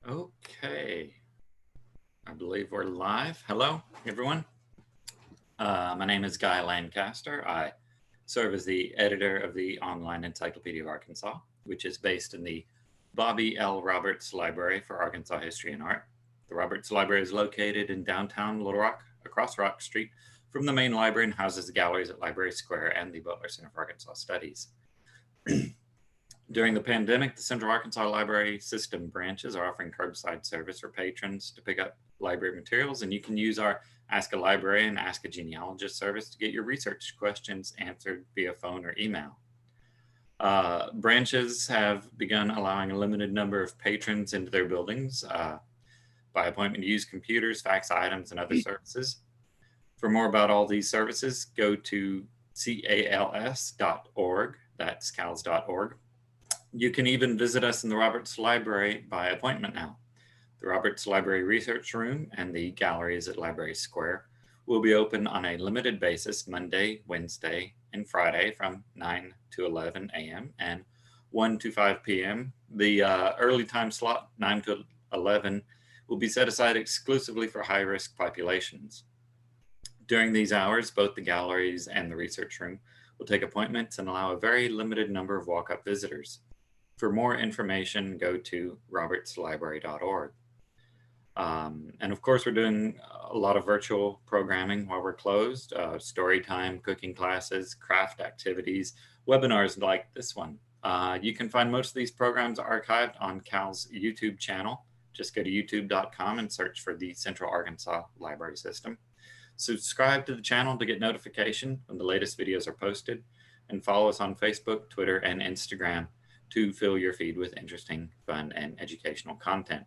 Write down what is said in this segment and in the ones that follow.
Okay, I believe we're live. Hello, everyone. My name is Guy Lancaster. I serve as the editor of the online Encyclopedia of Arkansas, which is based in the Bobby L. Roberts Library for Arkansas History and Art. The Roberts Library is located in downtown Little Rock, across Rock Street from the main library, and houses the galleries at Library Square and the Butler Center for Arkansas Studies. During the pandemic, the Central Arkansas Library System branches are offering curbside service for patrons to pick up library materials, and you can use our Ask a Librarian, Ask a Genealogist service to get your research questions answered via phone or email. Branches have begun allowing a limited number of patrons into their buildings by appointment to use computers, fax items, and other services. For more about all these services, go to cals.org, that's cals.org. You can even visit us in the Roberts Library by appointment now. The Roberts Library Research Room and the galleries at Library Square will be open on a limited basis Monday, Wednesday, and Friday from 9 to 11 a.m. and 1 to 5 p.m. The early time slot, 9 to 11, will be set aside exclusively for high-risk populations. During these hours, both the galleries and the research room will take appointments and allow a very limited number of walk-up visitors. For more information, go to robertslibrary.org. And of course, we're doing a lot of virtual programming while we're closed, story time, cooking classes, craft activities, webinars like this one. You can find most of these programs archived on CAL's YouTube channel. Just go to youtube.com and search for the Central Arkansas Library System. Subscribe to the channel to get notification when the latest videos are posted, and follow us on Facebook, Twitter, and Instagram to fill your feed with interesting, fun, and educational content.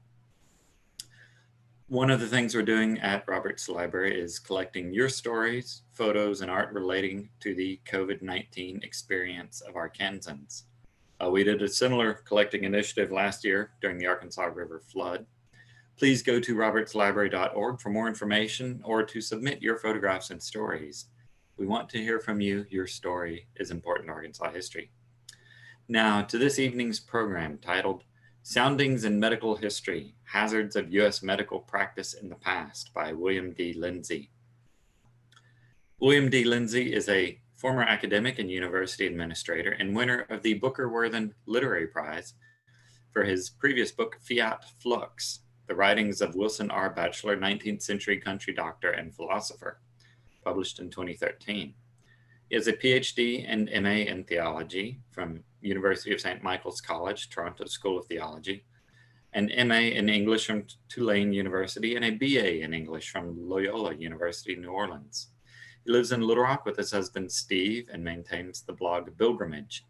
One of the things we're doing at Roberts Library is collecting your stories, photos, and art relating to the COVID-19 experience of Arkansans. We did a similar collecting initiative last year during the Arkansas River flood. Please go to robertslibrary.org for more information or to submit your photographs and stories. We want to hear from you. Your story is important to Arkansas history. Now to this evening's program titled Soundings in Medical History, Hazards of U.S. Medical Practice in the Past by William D. Lindsey. William D. Lindsey is a former academic and university administrator and winner of the Booker Worthen Literary Prize for his previous book, Fiat Flux, The Writings of Wilson R. Bachelor, 19th-Century Country Doctor and Philosopher, published in 2013. He has a PhD and MA in theology from University of St. Michael's College, Toronto School of Theology, an MA in English from Tulane University, and a BA in English from Loyola University, New Orleans. He lives in Little Rock with his husband, Steve, and maintains the blog Bilgrimage.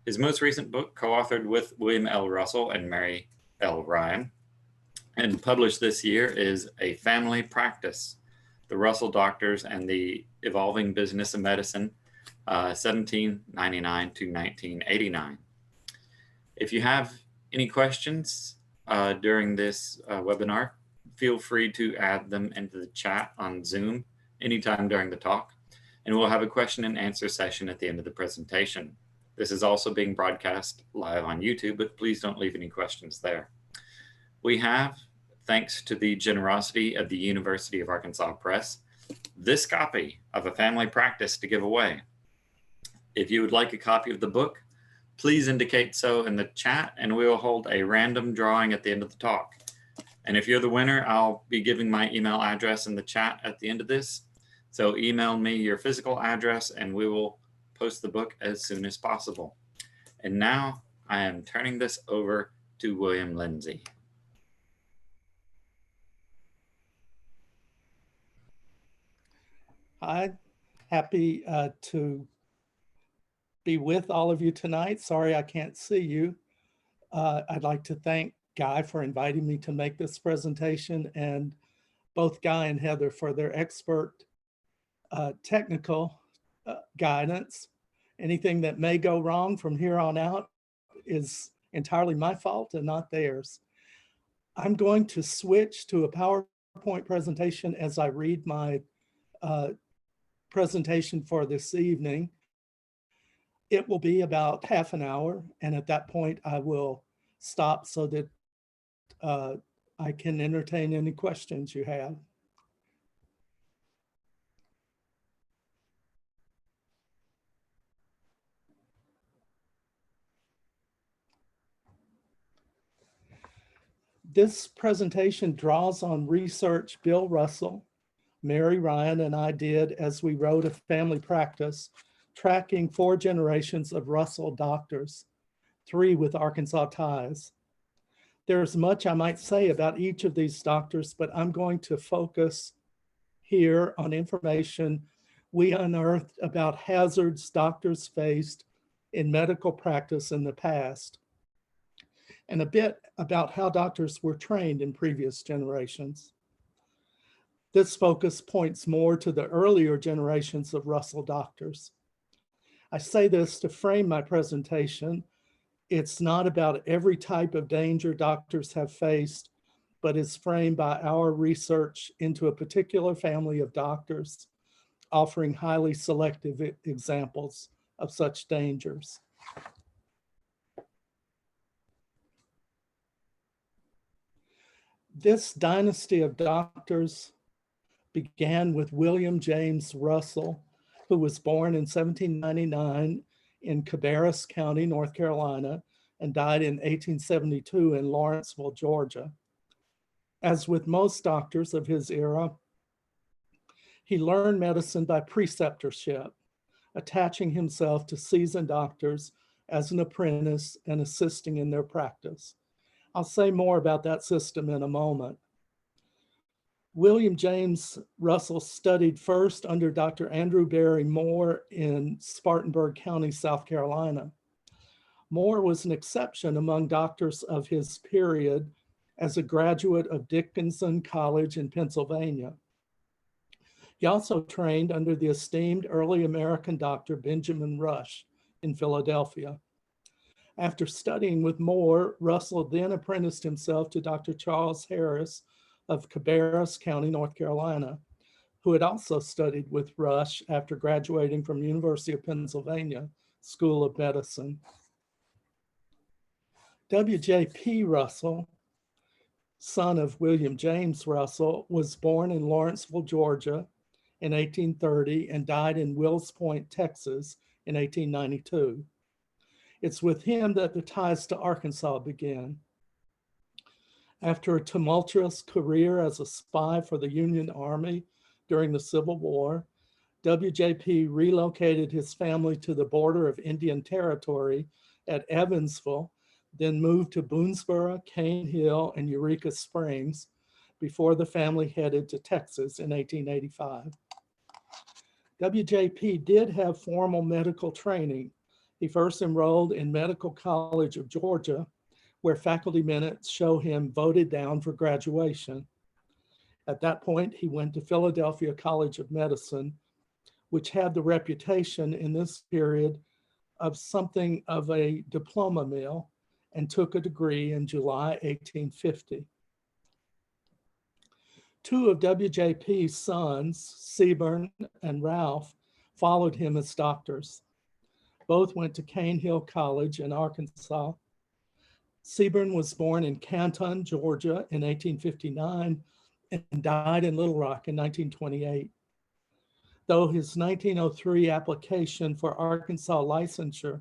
His most recent book, co-authored with William L. Russell and Mary L. Ryan, and published this year, is A Family Practice, The Russell Doctors and the Evolving Business of Medicine, 1799 to 1989. If you have any questions during this webinar, feel free to add them into the chat on Zoom anytime during the talk, and we'll have a question and answer session at the end of the presentation. This is also being broadcast live on YouTube, but please don't leave any questions there. We have, thanks to the generosity of the University of Arkansas Press, this copy of A Family Practice to give away. If you would like a copy of the book, please indicate so in the chat, and we will hold a random drawing at the end of the talk. And if you're the winner, I'll be giving my email address in the chat at the end of this. So email me your physical address and we will post the book as soon as possible. And now I am turning this over to William Lindsey. Hi, happy to be with all of you tonight. Sorry I can't see you. I'd like to thank Guy for inviting me to make this presentation, and both Guy and Heather for their expert technical guidance. Anything that may go wrong from here on out is entirely my fault and not theirs. I'm going to switch to a PowerPoint presentation as I read my presentation for this evening. It will be about half an hour, and at that point I will stop so that I can entertain any questions you have. This presentation draws on research Bill Russell, Mary Ryan, and I did as we wrote a family practice tracking 4 generations of Russell doctors, 3 with Arkansas ties. There's much I might say about each of these doctors, but I'm going to focus here on information we unearthed about hazards doctors faced in medical practice in the past, and a bit about how doctors were trained in previous generations. This focus points more to the earlier generations of Russell doctors. I say this to frame my presentation. It's not about every type of danger doctors have faced, but is framed by our research into a particular family of doctors, offering highly selective examples of such dangers. This dynasty of doctors began with William James Russell, who was born in 1799 in Cabarrus County, North Carolina, and died in 1872 in Lawrenceville, Georgia. As with most doctors of his era, he learned medicine by preceptorship, attaching himself to seasoned doctors as an apprentice and assisting in their practice. I'll say more about that system in a moment. William James Russell studied first under Dr. Andrew Barry Moore in Spartanburg County, South Carolina. Moore was an exception among doctors of his period as a graduate of Dickinson College in Pennsylvania. He also trained under the esteemed early American doctor Benjamin Rush in Philadelphia. After studying with Moore, Russell then apprenticed himself to Dr. Charles Harris of Cabarrus County, North Carolina, who had also studied with Rush after graduating from University of Pennsylvania School of Medicine. W.J.P. Russell, son of William James Russell, was born in Lawrenceville, Georgia in 1830 and died in Wills Point, Texas in 1892. It's with him that the ties to Arkansas began. After a tumultuous career as a spy for the Union Army during the Civil War, WJP relocated his family to the border of Indian Territory at Evansville, then moved to Boonesboro, Cane Hill, and Eureka Springs before the family headed to Texas in 1885. WJP did have formal medical training. He first enrolled in Medical College of Georgia, where faculty minutes show him voted down for graduation. At that point, he went to Philadelphia College of Medicine, which had the reputation in this period of something of a diploma mill, and took a degree in July 1850. 2 of WJP's sons, Seaburn and Ralph, followed him as doctors. Both went to Cane Hill College in Arkansas. Seaburn was born in Canton, Georgia in 1859 and died in Little Rock in 1928. Though his 1903 application for Arkansas licensure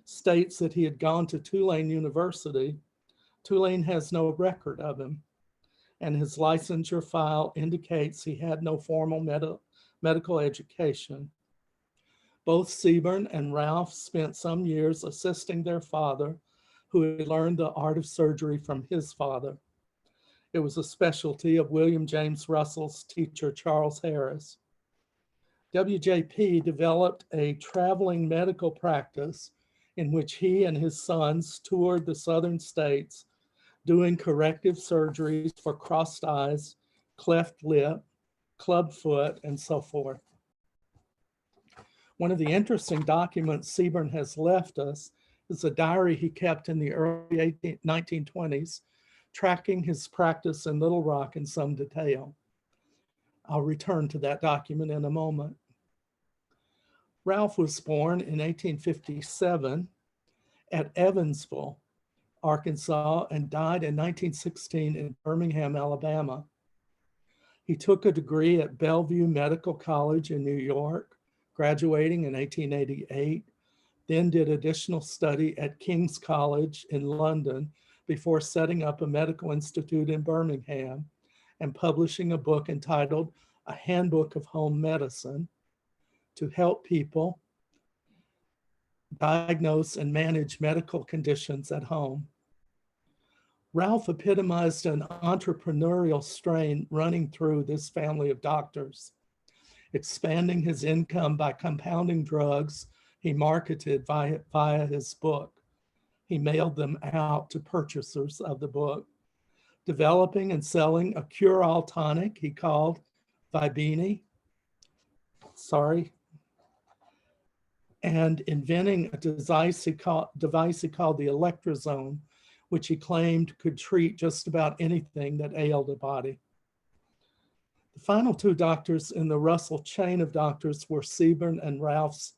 states that he had gone to Tulane University, Tulane has no record of him, and his licensure file indicates he had no formal medical education. Both Seaburn and Ralph spent some years assisting their father, who had learned the art of surgery from his father. It was a specialty of William James Russell's teacher, Charles Harris. WJP developed a traveling medical practice in which he and his sons toured the southern states doing corrective surgeries for crossed eyes, cleft lip, club foot, and so forth. One of the interesting documents Seaburn has left us is a diary he kept in the early 1920s, tracking his practice in Little Rock in some detail. I'll return to that document in a moment. Ralph was born in 1857 at Evansville, Arkansas, and died in 1916 in Birmingham, Alabama. He took a degree at Bellevue Medical College in New York, graduating in 1888, then did additional study at King's College in London before setting up a medical institute in Birmingham and publishing a book entitled A Handbook of Home Medicine to help people diagnose and manage medical conditions at home. Ralph epitomized an entrepreneurial strain running through this family of doctors, expanding his income by compounding drugs he marketed via his book. He mailed them out to purchasers of the book, developing and selling a cure-all tonic he called Vibini, and inventing a device he called the electrozone, which he claimed could treat just about anything that ailed a body. The final two doctors in the Russell chain of doctors were Seaborn and Ralph's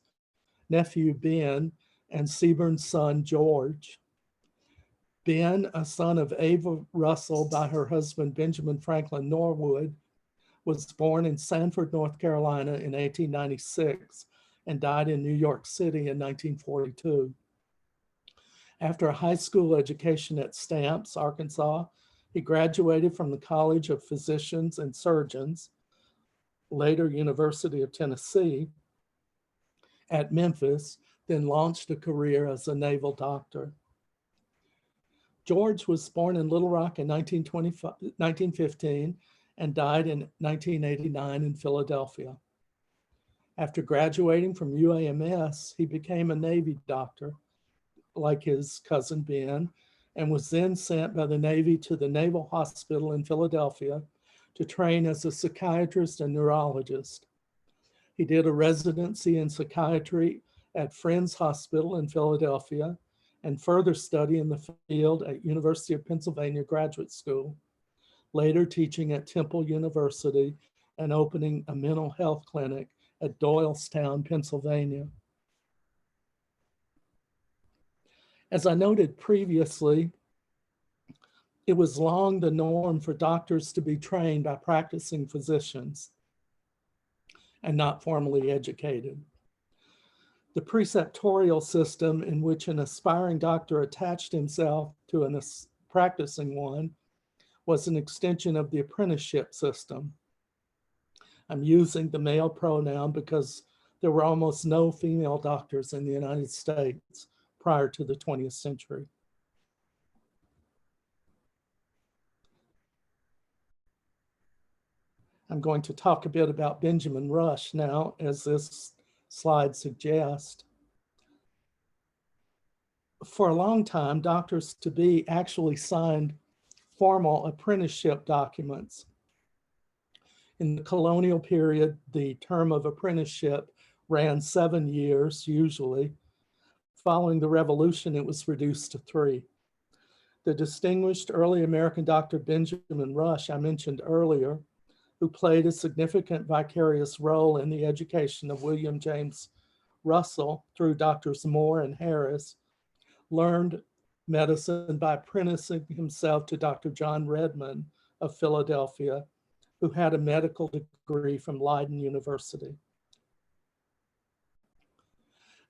nephew, Ben, and Seaborn's son, George. Ben, a son of Ava Russell by her husband, Benjamin Franklin Norwood, was born in Sanford, North Carolina in 1896 and died in New York City in 1942. After a high school education at Stamps, Arkansas, he graduated from the College of Physicians and Surgeons, later University of Tennessee, at Memphis, then launched a career as a naval doctor. George was born in Little Rock in 1915 and died in 1989 in Philadelphia. After graduating from UAMS, he became a Navy doctor, like his cousin Ben, and was then sent by the Navy to the Naval Hospital in Philadelphia to train as a psychiatrist and neurologist. He did a residency in psychiatry at Friends Hospital in Philadelphia and further study in the field at University of Pennsylvania Graduate School, later teaching at Temple University and opening a mental health clinic at Doylestown, Pennsylvania. As I noted previously, it was long the norm for doctors to be trained by practicing physicians and not formally educated. The preceptorial system in which an aspiring doctor attached himself to a practicing one was an extension of the apprenticeship system. I'm using the male pronoun because there were almost no female doctors in the United States prior to the 20th century. I'm going to talk a bit about Benjamin Rush now, as this slide suggests. For a long time, doctors-to-be actually signed formal apprenticeship documents. In the colonial period, the term of apprenticeship ran 7 years, usually. Following the Revolution, it was reduced to 3. The distinguished early American Dr. Benjamin Rush, I mentioned earlier, who played a significant vicarious role in the education of William James Russell through Doctors Moore and Harris, learned medicine by apprenticing himself to Dr. John Redmond of Philadelphia, who had a medical degree from Leiden University.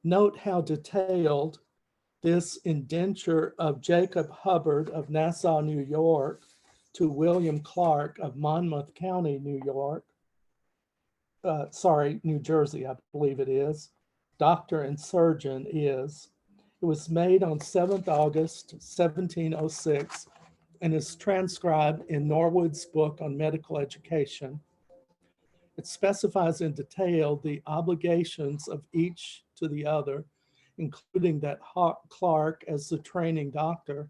Note how detailed this indenture of Jacob Hubbard of Nassau, New York, to William Clark of Monmouth County, New Jersey, I believe it is, doctor and surgeon is. It was made on 7th August, 1706, and is transcribed in Norwood's book on medical education. It specifies in detail the obligations of each to the other, including that Clark, as the training doctor,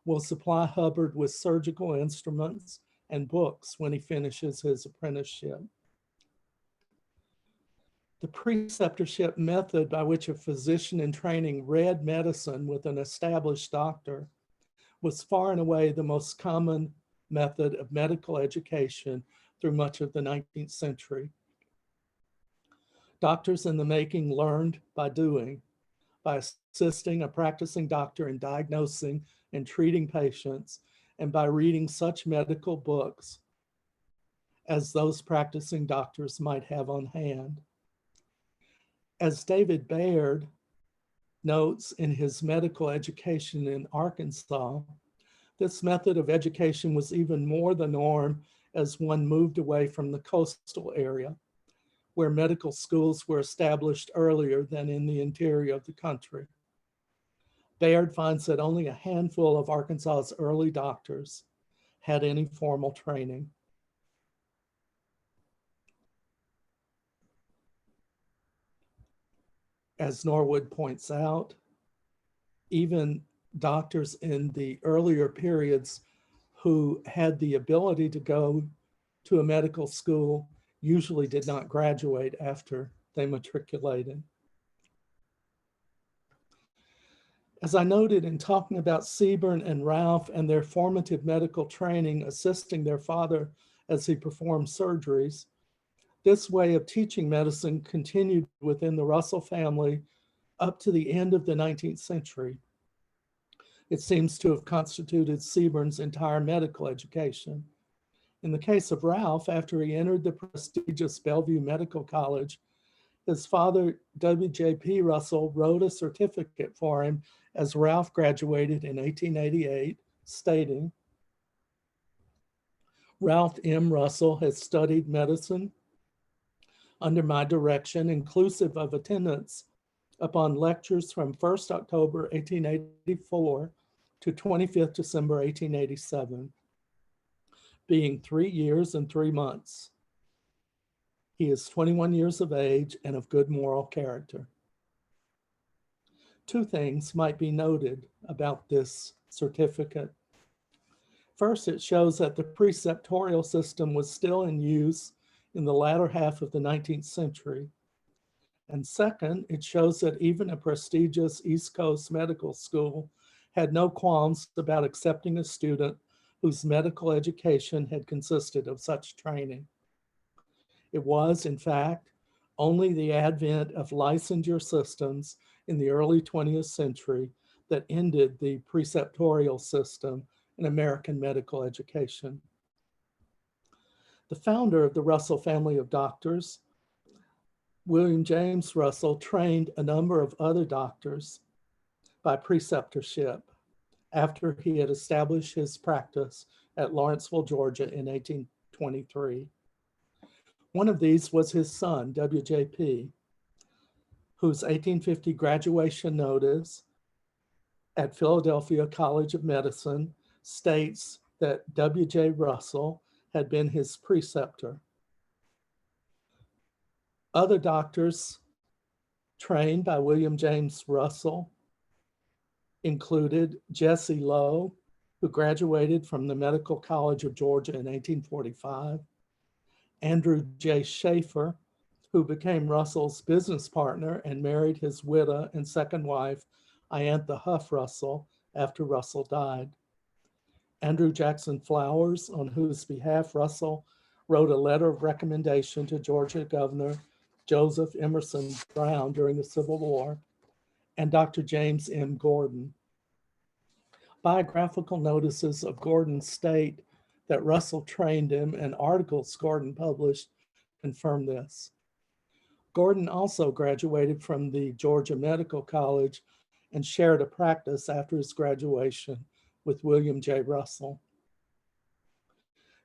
will supply Hubbard with surgical instruments and books when he finishes his apprenticeship. The preceptorship method by which a physician in training read medicine with an established doctor was far and away the most common method of medical education through much of the 19th century. Doctors in the making learned by doing. by assisting a practicing doctor in diagnosing and treating patients, and by reading such medical books as those practicing doctors might have on hand. As David Baird notes in his medical education in Arkansas, this method of education was even more the norm as one moved away from the coastal area, where medical schools were established earlier than in the interior of the country. Baird finds that only a handful of Arkansas's early doctors had any formal training. As Norwood points out, even doctors in the earlier periods who had the ability to go to a medical school usually did not graduate after they matriculated. As I noted in talking about Seaborn and Ralph and their formative medical training assisting their father as he performed surgeries, this way of teaching medicine continued within the Russell family up to the end of the 19th century. It seems to have constituted Seaborn's entire medical education. In the case of Ralph, after he entered the prestigious Bellevue Medical College, his father, W.J.P. Russell, wrote a certificate for him as Ralph graduated in 1888, stating, "Ralph M. Russell has studied medicine under my direction, inclusive of attendance upon lectures from 1st October 1884 to 25th December 1887, being 3 years and 3 months. He is 21 years of age and of good moral character." Two things might be noted about this certificate. First, it shows that the preceptorial system was still in use in the latter half of the 19th century. And second, it shows that even a prestigious East Coast medical school had no qualms about accepting a student whose medical education had consisted of such training. It was, in fact, only the advent of licensure systems in the early 20th century that ended the preceptorial system in American medical education. The founder of the Russell family of doctors, William James Russell, trained a number of other doctors by preceptorship after he had established his practice at Lawrenceville, Georgia in 1823. One of these was his son, W.J.P., whose 1850 graduation notice at Philadelphia College of Medicine states that W.J. Russell had been his preceptor. Other doctors trained by William James Russell included Jesse Lowe, who graduated from the Medical College of Georgia in 1845, Andrew J. Schaefer, who became Russell's business partner and married his widow and second wife, Iantha Huff Russell, after Russell died, Andrew Jackson Flowers, on whose behalf Russell wrote a letter of recommendation to Georgia Governor Joseph Emerson Brown during the Civil War, and Dr. James M. Gordon. Biographical notices of Gordon state that Russell trained him, and articles Gordon published confirm this. Gordon also graduated from the Georgia Medical College and shared a practice after his graduation with William J. Russell.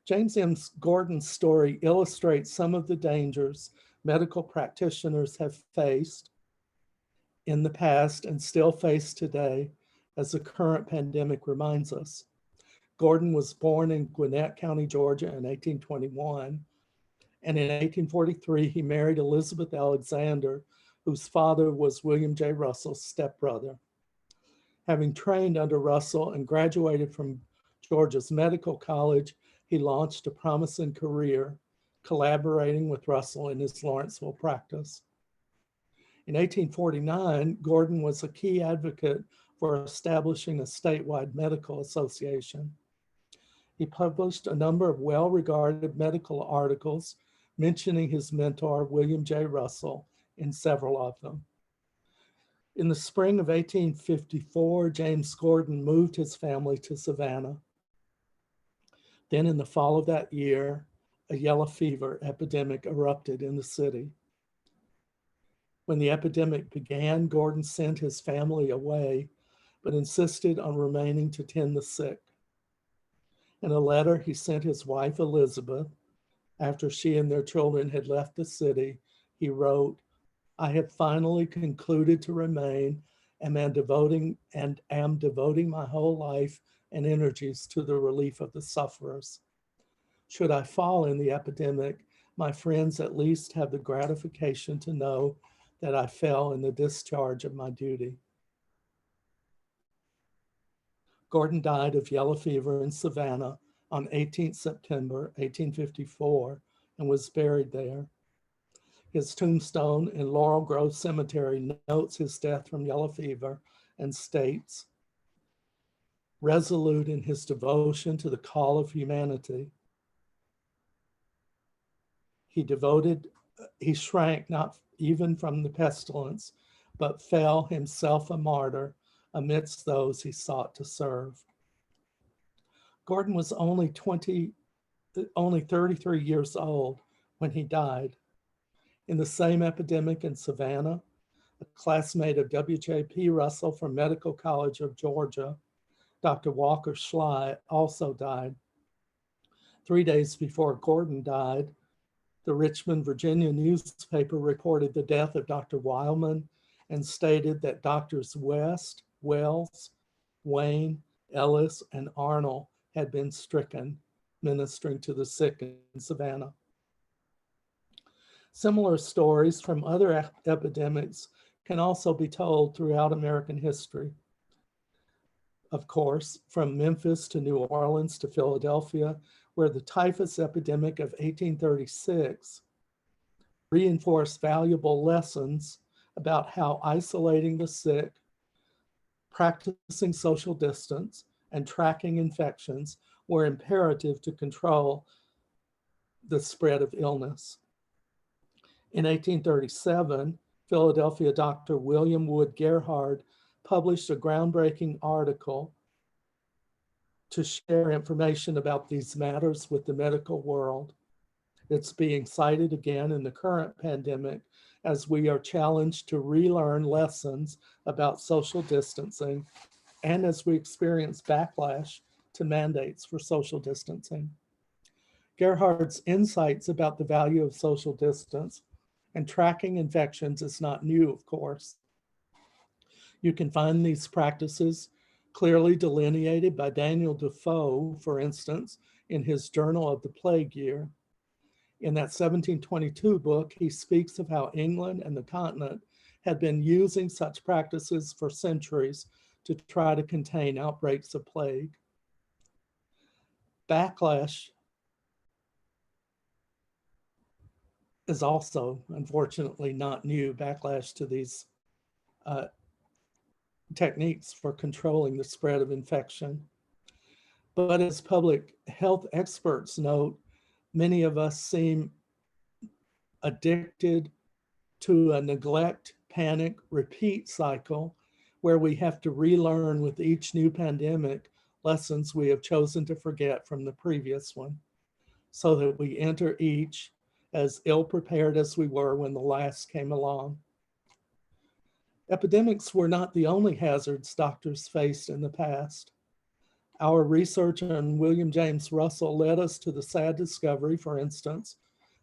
James M. Gordon's story illustrates some of the dangers medical practitioners have faced in the past and still face today, as the current pandemic reminds us. Gordon was born in Gwinnett County, Georgia in 1821, and in 1843 he married Elizabeth Alexander, whose father was William J. Russell's stepbrother. Having trained under Russell and graduated from Georgia's Medical College, he launched a promising career, collaborating with Russell in his Lawrenceville practice. In 1849, Gordon was a key advocate for establishing a statewide medical association. He published a number of well-regarded medical articles mentioning his mentor, William J. Russell, in several of them. In the spring of 1854, James Gordon moved his family to Savannah. Then in the fall of that year, a yellow fever epidemic erupted in the city. When the epidemic began, Gordon sent his family away, but insisted on remaining to tend the sick. In a letter he sent his wife Elizabeth, after she and their children had left the city, he wrote, "I have finally concluded to remain and am devoting my whole life and energies to the relief of the sufferers. Should I fall in the epidemic, my friends at least have the gratification to know that I fell in the discharge of my duty." Gordon died of yellow fever in Savannah on 18th September 1854 and was buried there. His tombstone in Laurel Grove Cemetery notes his death from yellow fever and states, "Resolute in his devotion to the call of humanity, he shrank not even from the pestilence, but fell himself a martyr amidst those he sought to serve." Gordon was only 33 years old when he died. In the same epidemic in Savannah, a classmate of W.J.P. Russell from Medical College of Georgia, Dr. Walkerschleich, also died. 3 days before Gordon died, the Richmond, Virginia newspaper reported the death of Dr. Wildman and stated that Doctors West, Wells, Wayne, Ellis, and Arnold had been stricken, ministering to the sick in Savannah. Similar stories from other epidemics can also be told throughout American history. Of course, from Memphis to New Orleans to Philadelphia, where the typhus epidemic of 1836 reinforced valuable lessons about how isolating the sick, practicing social distance, and tracking infections were imperative to control the spread of illness. In 1837, Philadelphia Dr. William Wood Gerhard published a groundbreaking article to share information about these matters with the medical world. It's being cited again in the current pandemic as we are challenged to relearn lessons about social distancing and as we experience backlash to mandates for social distancing. Gerhard's insights about the value of social distance and tracking infections is not new, of course. You can find these practices clearly delineated by Daniel Defoe, for instance, in his Journal of the Plague Year. In that 1722 book, he speaks of how England and the continent had been using such practices for centuries to try to contain outbreaks of plague. Backlash is also, unfortunately, not new. Backlash to these techniques for controlling the spread of infection. But as public health experts note, many of us seem addicted to a neglect, panic, repeat cycle where we have to relearn with each new pandemic lessons we have chosen to forget from the previous one, so that we enter each as ill-prepared as we were when the last came along. Epidemics were not the only hazards doctors faced in the past. Our research on William James Russell led us to the sad discovery, for instance,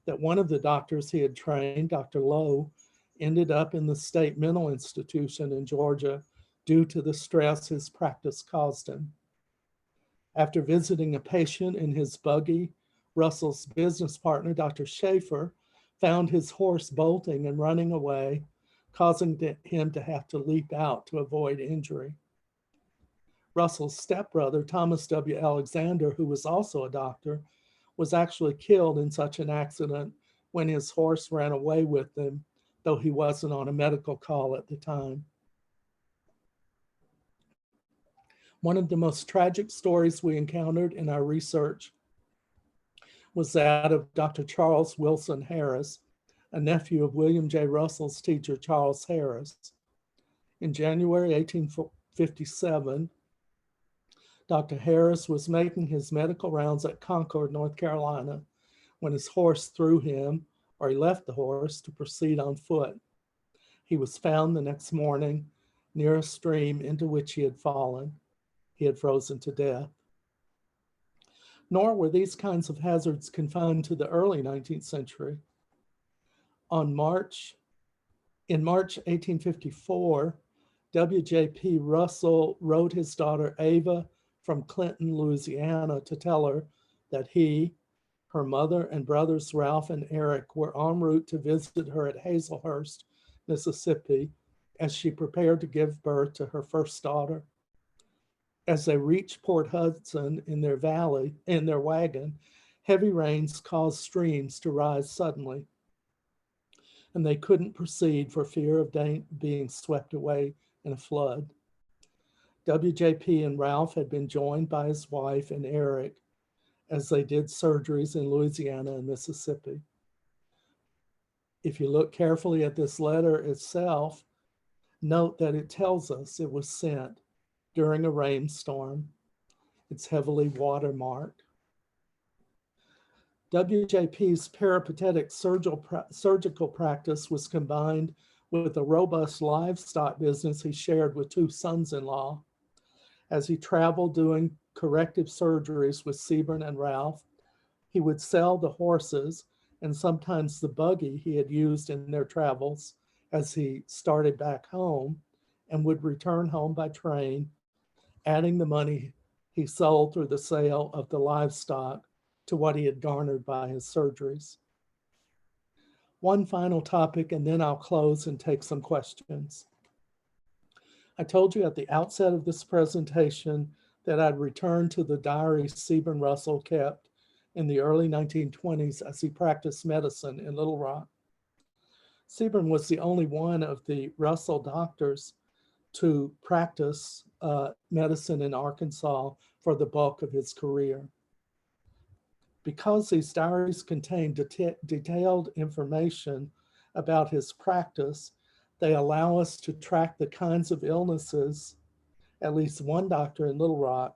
that one of the doctors he had trained, Dr. Lowe, ended up in the state mental institution in Georgia due to the stress his practice caused him. After visiting a patient in his buggy, Russell's business partner, Dr. Schaefer, found his horse bolting and running away, causing him to have to leap out to avoid injury. Russell's stepbrother, Thomas W. Alexander, who was also a doctor, was actually killed in such an accident when his horse ran away with him, though he wasn't on a medical call at the time. One of the most tragic stories we encountered in our research was that of Dr. Charles Wilson Harris, a nephew of William J. Russell's teacher, Charles Harris. In January 1857, Dr. Harris was making his medical rounds at Concord, North Carolina, when his horse threw him, or he left the horse to proceed on foot. He was found the next morning near a stream into which he had fallen. He had frozen to death. Nor were these kinds of hazards confined to the early 19th century. In March 1854, W.J.P. Russell wrote his daughter Ava from Clinton, Louisiana, to tell her that he, her mother, and brothers Ralph and Eric were en route to visit her at Hazelhurst, Mississippi, as she prepared to give birth to her first daughter. As they reached Port Hudson in their wagon, heavy rains caused streams to rise suddenly, and they couldn't proceed for fear of being swept away in a flood. WJP and Ralph had been joined by his wife and Eric as they did surgeries in Louisiana and Mississippi. If you look carefully at this letter itself, note that it tells us it was sent during a rainstorm. It's heavily watermarked. WJP's peripatetic surgical practice was combined with a robust livestock business he shared with two sons-in-law. As he traveled doing corrective surgeries with Sebern and Ralph, he would sell the horses and sometimes the buggy he had used in their travels as he started back home, and would return home by train, adding the money he sold through the sale of the livestock to what he had garnered by his surgeries. One final topic, and then I'll close and take some questions. I told you at the outset of this presentation that I'd return to the diary Sebern Russell kept in the early 1920s as he practiced medicine in Little Rock. Sebern was the only one of the Russell doctors to practice medicine in Arkansas for the bulk of his career. Because these diaries contain detailed information about his practice, they allow us to track the kinds of illnesses at least one doctor in Little Rock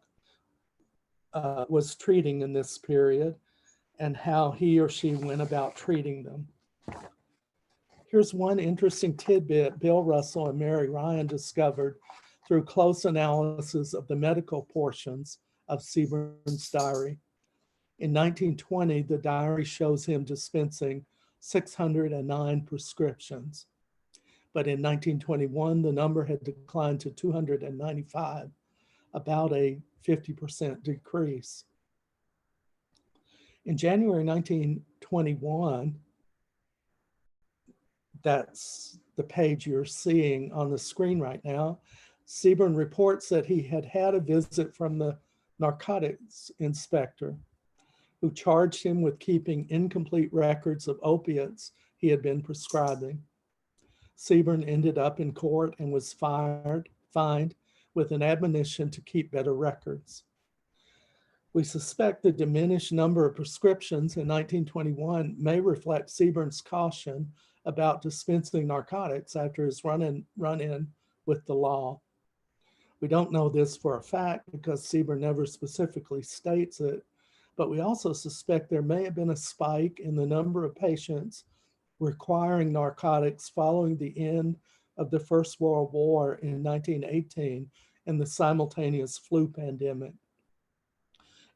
was treating in this period, and how he or she went about treating them. Here's one interesting tidbit Bill Russell and Mary Ryan discovered through close analysis of the medical portions of Sebern's diary. In 1920, the diary shows him dispensing 609 prescriptions. But in 1921, the number had declined to 295, about a 50% decrease. In January 1921, that's the page you're seeing on the screen right now, Sebern reports that he had had a visit from the narcotics inspector, who charged him with keeping incomplete records of opiates he had been prescribing. Sebern ended up in court and was fined with an admonition to keep better records. We suspect the diminished number of prescriptions in 1921 may reflect Sebern's caution about dispensing narcotics after his run-in with the law. We don't know this for a fact because Sebern never specifically states it, but we also suspect there may have been a spike in the number of patients requiring narcotics following the end of the First World War in 1918 and the simultaneous flu pandemic.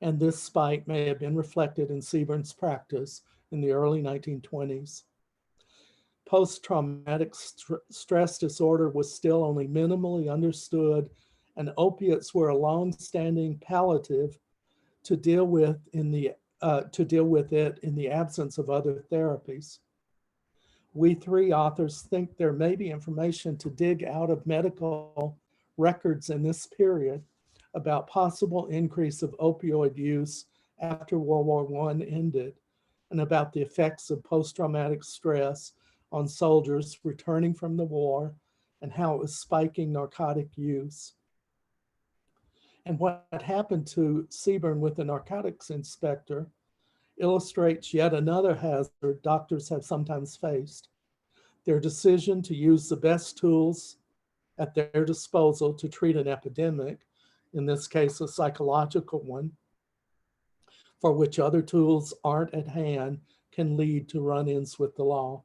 And this spike may have been reflected in Sebern's practice in the early 1920s. Post-traumatic stress disorder was still only minimally understood, and opiates were a long-standing palliative to deal with it in the absence of other therapies. We three authors think there may be information to dig out of medical records in this period about possible increase of opioid use after World War I ended, and about the effects of post-traumatic stress on soldiers returning from the war and how it was spiking narcotic use. And what happened to Sebern with the narcotics inspector illustrates yet another hazard doctors have sometimes faced: their decision to use the best tools at their disposal to treat an epidemic, in this case, a psychological one, for which other tools aren't at hand, can lead to run-ins with the law.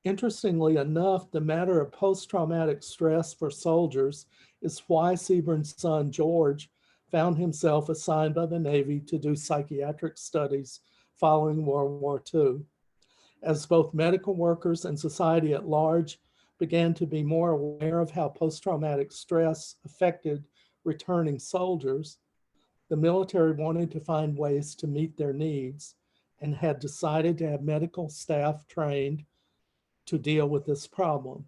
Interestingly enough, the matter of post-traumatic stress for soldiers is why Seburn's son, George, found himself assigned by the Navy to do psychiatric studies following World War II. As both medical workers and society at large began to be more aware of how post-traumatic stress affected returning soldiers, the military wanted to find ways to meet their needs and had decided to have medical staff trained to deal with this problem.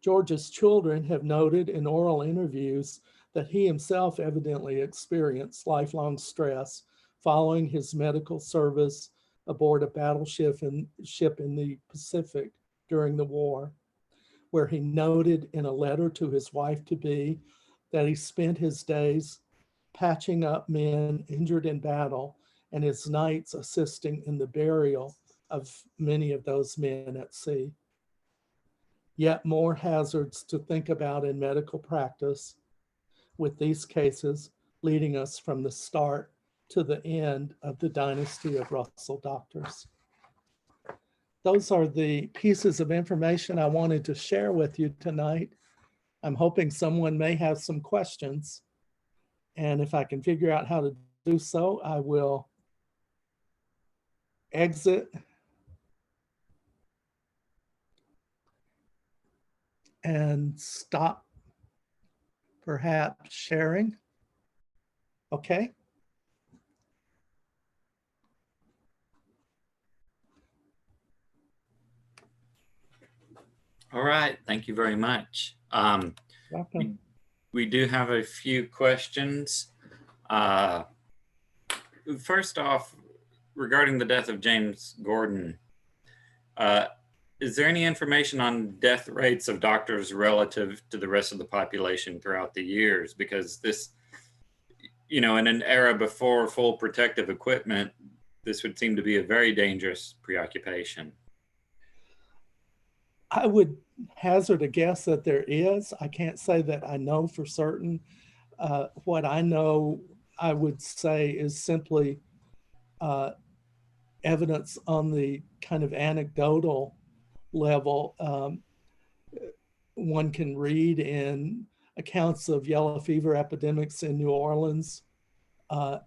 George's children have noted in oral interviews that he himself evidently experienced lifelong stress following his medical service aboard a battleship in the Pacific during the war, where he noted in a letter to his wife-to-be that he spent his days patching up men injured in battle and his nights assisting in the burial of many of those men at sea. Yet more hazards to think about in medical practice, with these cases leading us from the start to the end of the dynasty of Russell doctors. Those are the pieces of information I wanted to share with you tonight. I'm hoping someone may have some questions, and if I can figure out how to do so, I will exit and stop perhaps sharing. Okay. All right, thank you very much. Welcome. We do have a few questions. First off, regarding the death of James Gordon, is there any information on death rates of doctors relative to the rest of the population throughout the years? Because this, in an era before full protective equipment, this would seem to be a very dangerous preoccupation. I would hazard a guess that there is. I can't say that I know for certain. What I know, I would say, is simply evidence on the kind of anecdotal level. One can read in accounts of yellow fever epidemics in New Orleans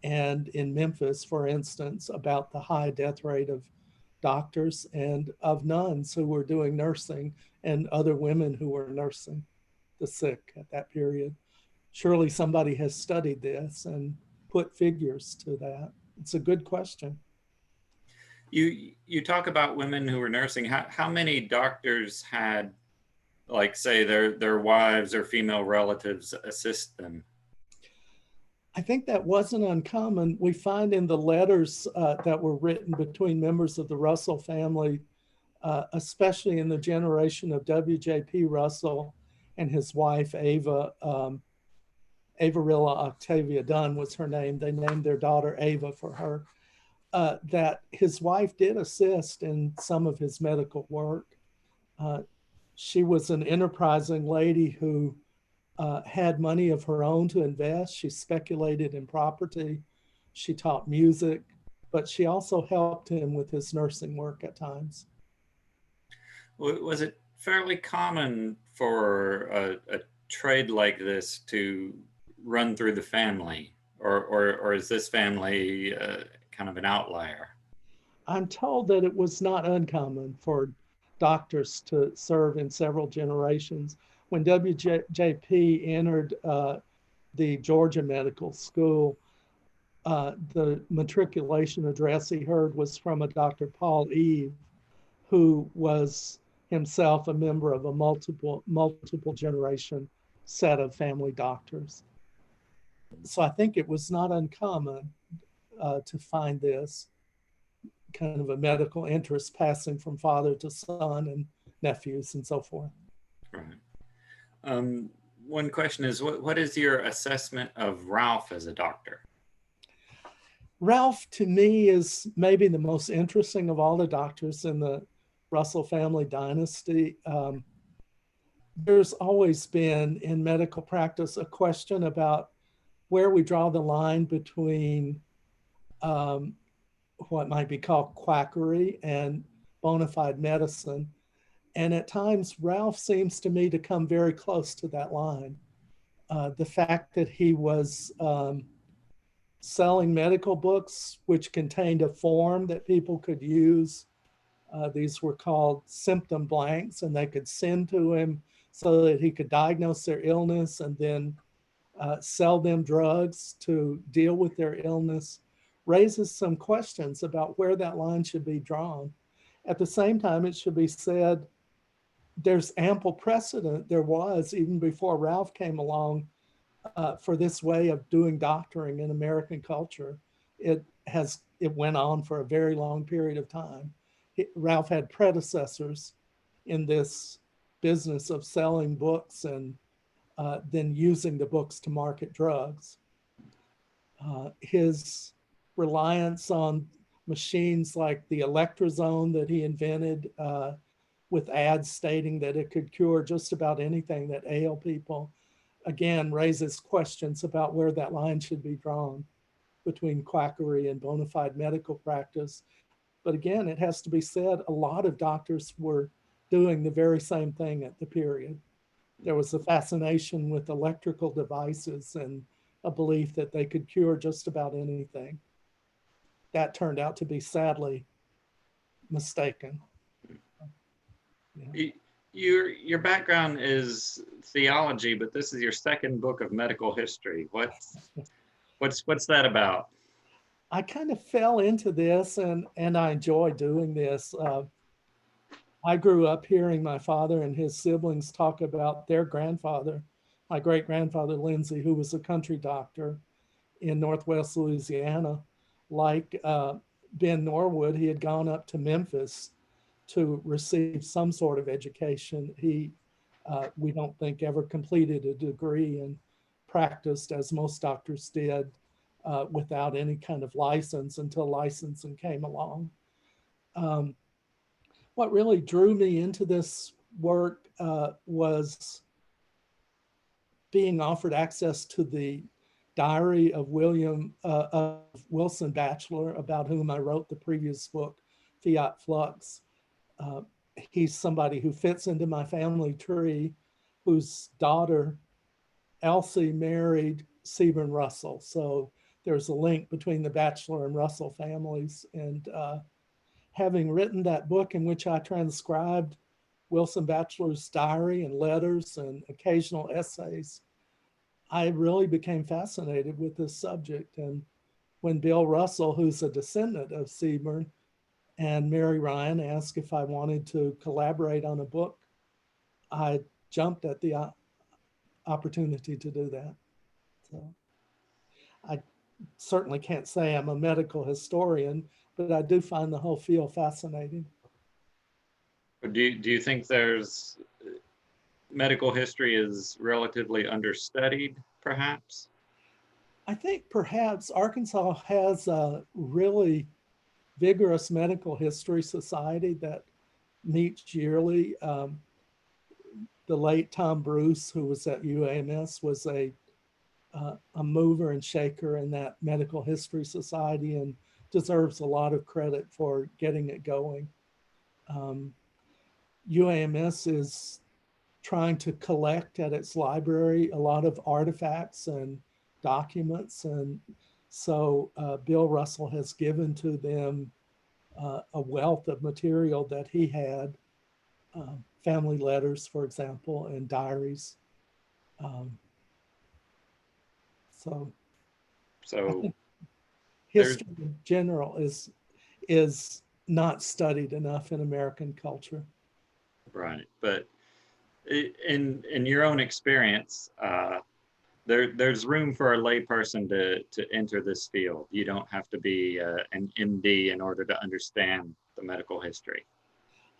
and in Memphis, for instance, about the high death rate of doctors and of nuns who were doing nursing and other women who were nursing the sick at that period. Surely somebody has studied this and put figures to that. It's a good question. You talk about women who were nursing. How many doctors had, like, say, their wives or female relatives assist them? I think that wasn't uncommon. We find in the letters that were written between members of the Russell family, especially in the generation of W.J.P. Russell and his wife, Ava, Avarilla Octavia Dunn was her name. They named their daughter Ava for her, that his wife did assist in some of his medical work. She was an enterprising lady who had money of her own to invest. She speculated in property. She taught music, but she also helped him with his nursing work at times. Was it fairly common for a trade like this to run through the family, or is this family kind of an outlier? I'm told that it was not uncommon for doctors to serve in several generations. When WJP entered the Georgia Medical School, the matriculation address he heard was from a Dr. Paul Eve, who was himself a member of a multiple generation set of family doctors. So I think it was not uncommon to find this kind of a medical interest passing from father to son and nephews and so forth. Right. One question is, what is your assessment of Ralph as a doctor? Ralph, to me, is maybe the most interesting of all the doctors in the Russell family dynasty. there's always been in medical practice a question about where we draw the line between um, what might be called quackery and bona fide medicine. And at times, Ralph seems to me to come very close to that line. The fact that he was selling medical books, which contained a form that people could use. These were called symptom blanks, and they could send to him so that he could diagnose their illness and then sell them drugs to deal with their illness, raises some questions about where that line should be drawn. At the same time, it should be said there's ample precedent, there was even before Ralph came along, for this way of doing doctoring in American culture. It went on for a very long period of time. Ralph had predecessors in this business of selling books and then using the books to market drugs. His reliance on machines like the electrozone that he invented with ads stating that it could cure just about anything that ailed people, again, raises questions about where that line should be drawn between quackery and bona fide medical practice. But again, it has to be said, a lot of doctors were doing the very same thing at the period. There was a fascination with electrical devices and a belief that they could cure just about anything. That turned out to be sadly mistaken. Yeah. Your background is theology, but this is your second book of medical history. What's that about? I kind of fell into this and I enjoy doing this. I grew up hearing my father and his siblings talk about their grandfather, my great grandfather, Lindsey, who was a country doctor in Northwest Louisiana. Like Ben Norwood, he had gone up to Memphis to receive some sort of education. We don't think, ever completed a degree and practiced, as most doctors did, without any kind of license until licensing came along. What really drew me into this work was being offered access to the diary of Wilson Bachelor, about whom I wrote the previous book, Fiat Flux. He's somebody who fits into my family tree, whose daughter, Elsie, married Seaborn Russell. So there's a link between the Bachelor and Russell families. And having written that book in which I transcribed Wilson Bachelor's diary and letters and occasional essays, I really became fascinated with this subject. And when Bill Russell, who's a descendant of Seaborn, and Mary Ryan asked if I wanted to collaborate on a book, I jumped at the opportunity to do that. So I certainly can't say I'm a medical historian, but I do find the whole field fascinating. Do you think there's medical history is relatively understudied, perhaps? I think perhaps Arkansas has a really vigorous medical history society that meets yearly. The late Tom Bruce, who was at UAMS, was a mover and shaker in that medical history society and deserves a lot of credit for getting it going. UAMS is trying to collect at its library a lot of artifacts and documents. And so Bill Russell has given to them a wealth of material that he had, family letters, for example, and diaries. So I think history in general is not studied enough in American culture. Right, but in your own experience, there's room for a layperson to enter this field. You don't have to be an MD in order to understand the medical history.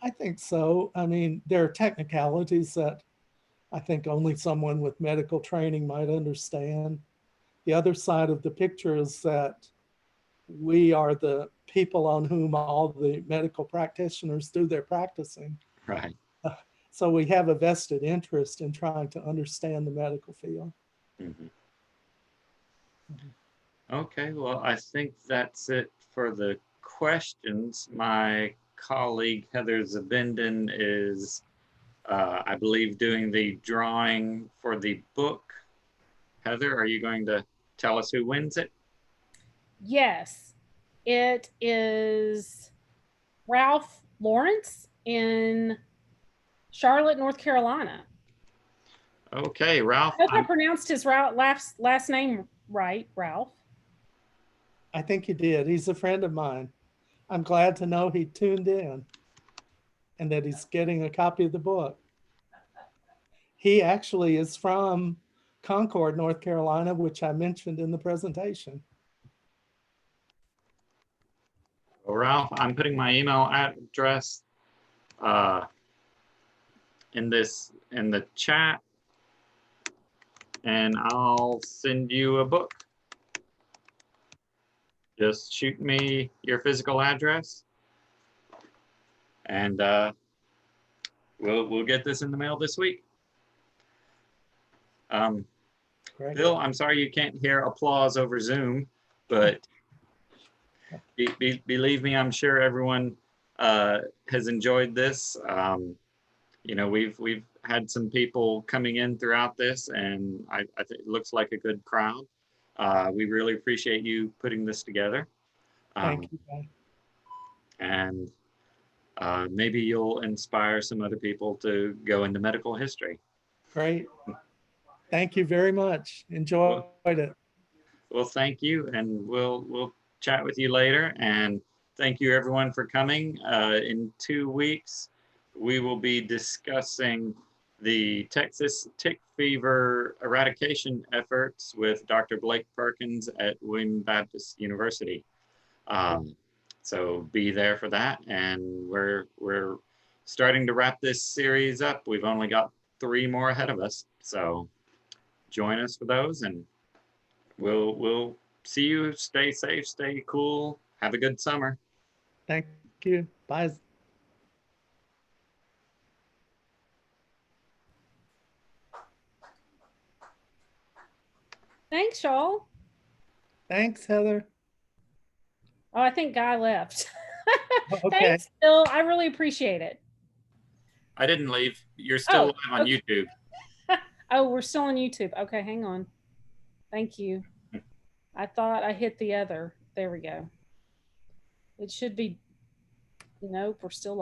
I think so. I mean, there are technicalities that I think only someone with medical training might understand. The other side of the picture is that we are the people on whom all the medical practitioners do their practicing. Right. So we have a vested interest in trying to understand the medical field. Mhm. Okay, well, I think that's it for the questions. My colleague Heather Zabinden is, I believe, doing the drawing for the book. Heather, are you going to tell us who wins it? Yes, it is Ralph Lawrence in Charlotte, North Carolina. Okay, Ralph. I hope I pronounced his last name right, Ralph. I think you did. He's a friend of mine. I'm glad to know he tuned in and that he's getting a copy of the book. He actually is from Concord, North Carolina, which I mentioned in the presentation. Well, Ralph, I'm putting my email address in the chat, and I'll send you a book. Just shoot me your physical address, and we'll get this in the mail this week. Great. Bill, I'm sorry you can't hear applause over Zoom, but believe me, I'm sure everyone has enjoyed this. You know, we've had some people coming in throughout this, and I think it looks like a good crowd. We really appreciate you putting this together. Thank you. And maybe you'll inspire some other people to go into medical history. Great. Thank you very much. Enjoyed it. Well, thank you, and we'll chat with you later. And thank you everyone for coming. In 2 weeks, we will be discussing the Texas tick fever eradication efforts with Dr. Blake Perkins at William Baptist University. So be there for that. And we're starting to wrap this series up. We've only got 3 more ahead of us. So join us for those, and we'll see you. Stay safe, stay cool. Have a good summer. Thank you. Bye. Thanks, y'all. Thanks, Heather. Oh, I think Guy left. Okay. Thanks, Bill. I really appreciate it. I didn't leave. You're still live on YouTube. Oh, we're still on YouTube. Okay, hang on. Thank you. I thought I hit the other. There we go. It should be, nope, we're still